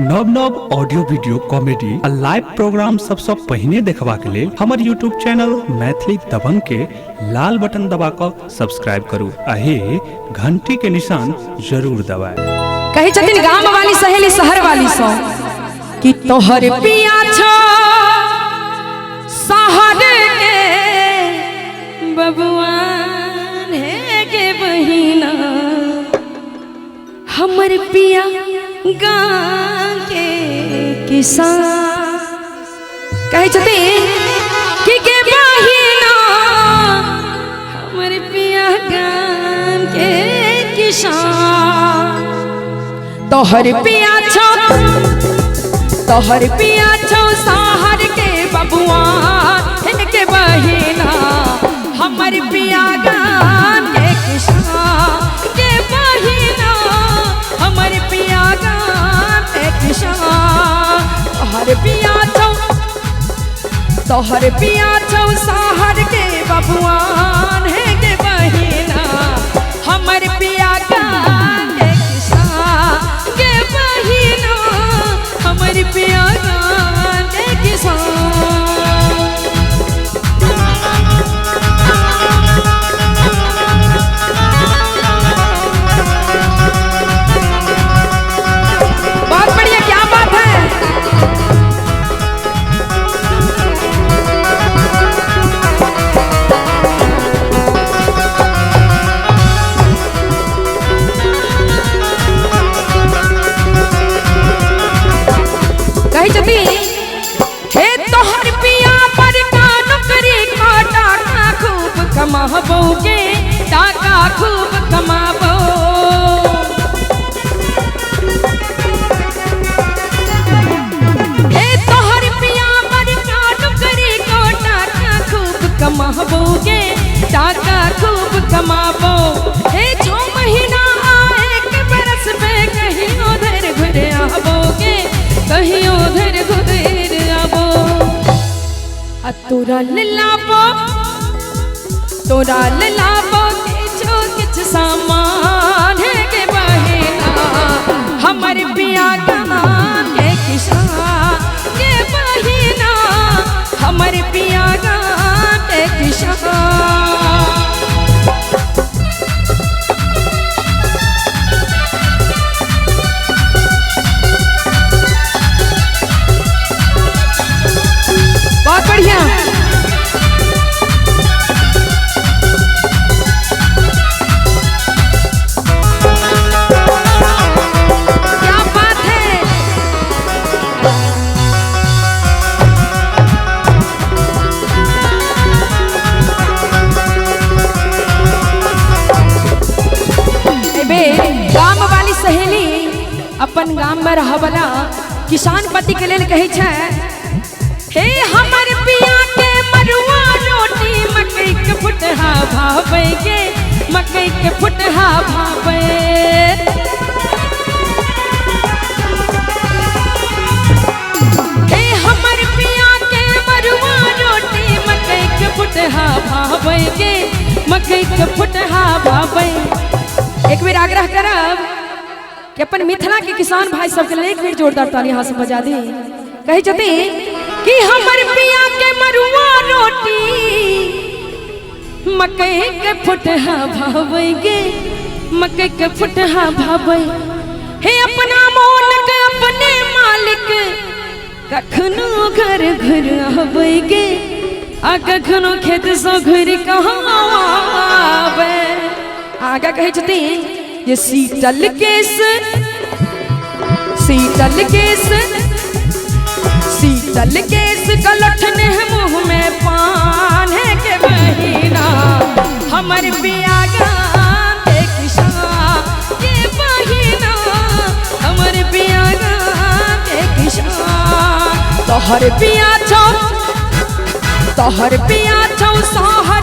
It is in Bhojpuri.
नव नव ऑडियो वीडियो कॉमेडी आ लाइव प्रोग्राम सबसे पहले देखबा के लेल हमर यूट्यूब चैनल मैथिली दबंग के लाल बटन दबाकर सब्सक्राइब करू आहे घंटी के निशान जरूर दबाएं। कही छथिन गांव वाली सहेली शहर वाली सो कि तोहर पिया छो शहर के बबुआन है के बहिना हमर पिया गांव के किसान। कहे छथिन कि के बहिना हमर पिया गांव के किसान। तोहर पिया छो शहर के बबुआन है के बहिना हमर पिया गांव के किसान के बहिना हमर पिया गांव के किसान। तोहर पिया छौ शहर के बबुआन है के बहिना हमर पिया गांव के किसान के बहिना हमर पिया गांव के किसान। हे तोहर पिया पर का नौकरी का टाका खूब कमाबोगे टाका खूब कमाबो। हे तोहर पिया पर का नौकरी का टाका खूब कमाबोगे टाका खूब कमाबो। हे 6 महीना आए के बरस में कहीं उधर घुर आवोगे कहीं उधर घुर आवो। तोरा लाबो किछ सामान है के बहिना हमर पिया गांव के किसान के बहिना हमर पिया गांव के किसान। बहुत बढ़िया क्या बात है। गांव वाली सहेली अपन गांव में रह वाला किसान पति के लेल कहे छै हे हमर पिया के मरुआ रोटी मकई के फुटहा भावे गे मकई के फुटहा भावे। हे हमर पिया के मरुआ रोटी मकई के फुटहा भावे गे मकई के फुटहा भावे। एक बेर आग्रह करब कि अपन मिथिला के किसान भाई सबके लिए एक बेर जोरदार ताली यहाँ से बजा दी। कही छथिन कि हमर पिया के मरुआ रोटी मकई के फुटहा भावे गे मकई के फुटहा भावे। हे अपना मोल के अपने मालिक कखनो घर घर आवे गे आ कखनो खेत से घर कहाँ आवे। आगा कहे छथिन ये शीतल केस गलठने मुँह में पान है के बहिना हमर पिया गांव के किसान के बहिना हमर पिया गांव के किसान। तोहर पिया छौ शहर